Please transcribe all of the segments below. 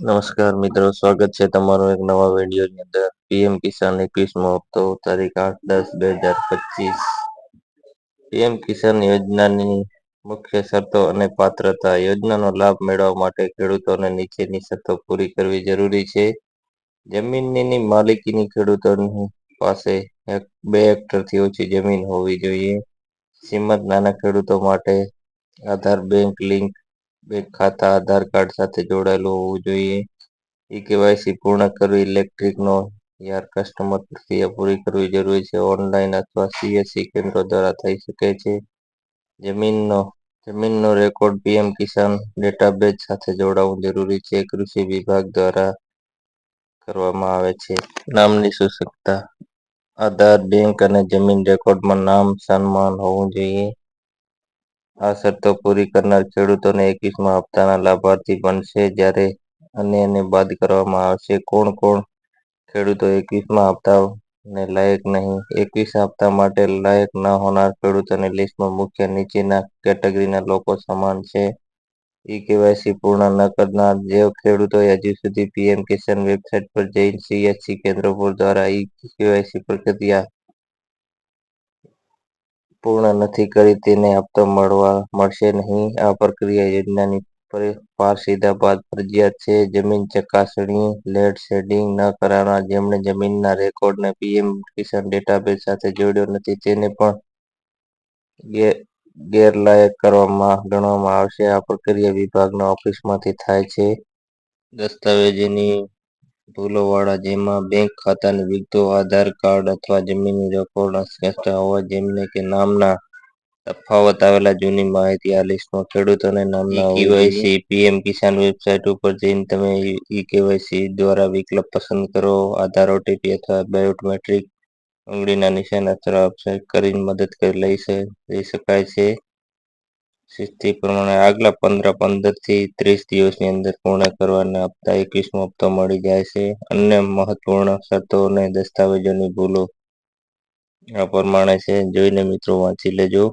નમસ્કાર મિત્રો, સ્વાગત છે તમારો એક નવા વિડીયોની અંદર. પીએમ કિસાન 21મો હપ્તો તારીખ 8/10/2025. પીએમ કિસાન યોજનાની મુખ્ય શરતો અને પાત્રતા. યોજનાનો લાભ મેળવવા માટે ખેડૂતોને નીચેની શરતો પૂરી કરવી જરૂરી છે. જમીનની માલિકીની ખેડૂતોની પાસે 2 હેક્ટરથી ઓછી જમીન હોવી જોઈએ. સીમાંત નાના ખેડૂતો માટે આધાર બેંક ખાતા આધાર કાર્ડ સાથે જોડાયેલું હોવું જોઈએ. કેવાયસી પૂર્ણ કરવી, ઇલેક્ટ્રિકનો યાર કસ્ટમર પ્રક્રિયા પૂરી કરવી જરૂરી છે. ઓનલાઈન અથવા સીએસસી કેન્દ્રો દ્વારા થઈ શકે છે. જમીનનો રેકોર્ડ પીએમ કિસાન ડેટાબેઝ સાથે જોડાવવું જરૂરી છે. કૃષિ વિભાગ દ્વારા કરવામાં આવે છે. નામની સુસંગતતા. આધાર, બેંક અને જમીન રેકોર્ડમાં નામ સન્માન હોવું જોઈએ. આ શરતો પૂરી કરનાર ખેડૂતોને 21મા હપ્તાના લાભાર્થી બનશે, જ્યારે અન્યને બાદ કરવામાં આવશે. કોણ કોણ ખેડૂતો 21મા હપ્તાને લાયક નહીં? 21 હપ્તા માટે લાયક ન હોનાર ખેડૂતોની લિસ્ટમાં મુખ્ય નીચેના કેટેગરીના લોકો સમાન છે. કેવાયસી પૂર્ણ ન કરનાર. જે ખેડૂતોએ હજુ સુધી પીએમ કિસાન વેબસાઇટ પર જઈને સીએસસી કેન્દ્રો દ્વારા કેવાયસી પ્રક્રિયા પૂર્ણ નથી કરી તેને હપ્તો મળશે નહીં. આ પ્રક્રિયા યોજનાની પારદર્શિતા બાદ ફરજિયાત છે. જમીન ચકાસણી. લેડ શેડિંગ ન કરાવનાર. જેમણે જમીનના રેકોર્ડને પીએમ કિસાન ડેટાબેઝ સાથે જોડ્યો નથી તેને પણ ગેરલાયક ગણવામાં આવશે. આ પ્રક્રિયા વિભાગના ઓફિસમાંથી થાય છે. દસ્તાવેજોની ભૂલોવાળા, જેમાં બેંક ખાતાની વિગતો, આધાર કાર્ડ અથવા જમીનની રેકોર્ડ અસ્પષ્ટ હોવા જેમને કે નામના તફાવત આવેલા જૂની માહિતી. આ લિસ્ટમાં ખેડૂતોને નામના કેવાયસી પીએમ કિસાન વેબસાઇટ ઉપર જઈને તમે કેવાયસી દ્વારા વિકલ્પ પસંદ કરો. આધાર, ઓટીપી અથવા બાયોમેટ્રિક આંગળીના નિશાન અથવા કરીને મદદ લઈ શકાય છે. સ્થિતિ પ્રમાણે આગલા 15થી 30 દિવસની અંદર પૂર્ણ કરવાના હપ્તા 21મો હપ્તો મળી જાય છે. અન્ય મહત્વપૂર્ણ શરતો અને દસ્તાવેજોની ભૂલો આ પ્રમાણે છે. જોઈને મિત્રો વાંચી લેજો.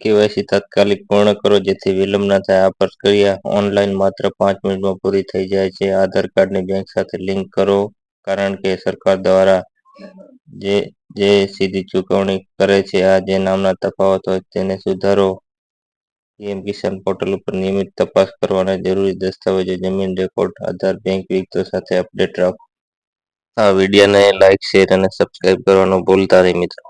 કેવાયસી તાત્કાલિક પૂર્ણ કરો જેથી વિલંબ ન થાય. આ પ્રક્રિયા ઓનલાઈન માત્ર 5 મિનિટમાં પૂરી થઈ જાય છે. આધાર કાર્ડની બેંક સાથે લિંક કરો, કારણ કે સરકાર દ્વારા જે સીધી ચૂકવણી કરે છે. આ જે નામના તફાવત હોય તેને સુધારો. પીએમ કિસાન પોર્ટલ ઉપર નિયમિત તપાસ કરવાના જરૂરી દસ્તાવેજો, જમીન રેકોર્ડ, આધાર, બેંક વિગતો સાથે અપડેટ રાખો. આ વિડીયોને લાઇક, શેર અને સબસ્ક્રાઇબ કરવાનું ભૂલતા નહીં મિત્રો.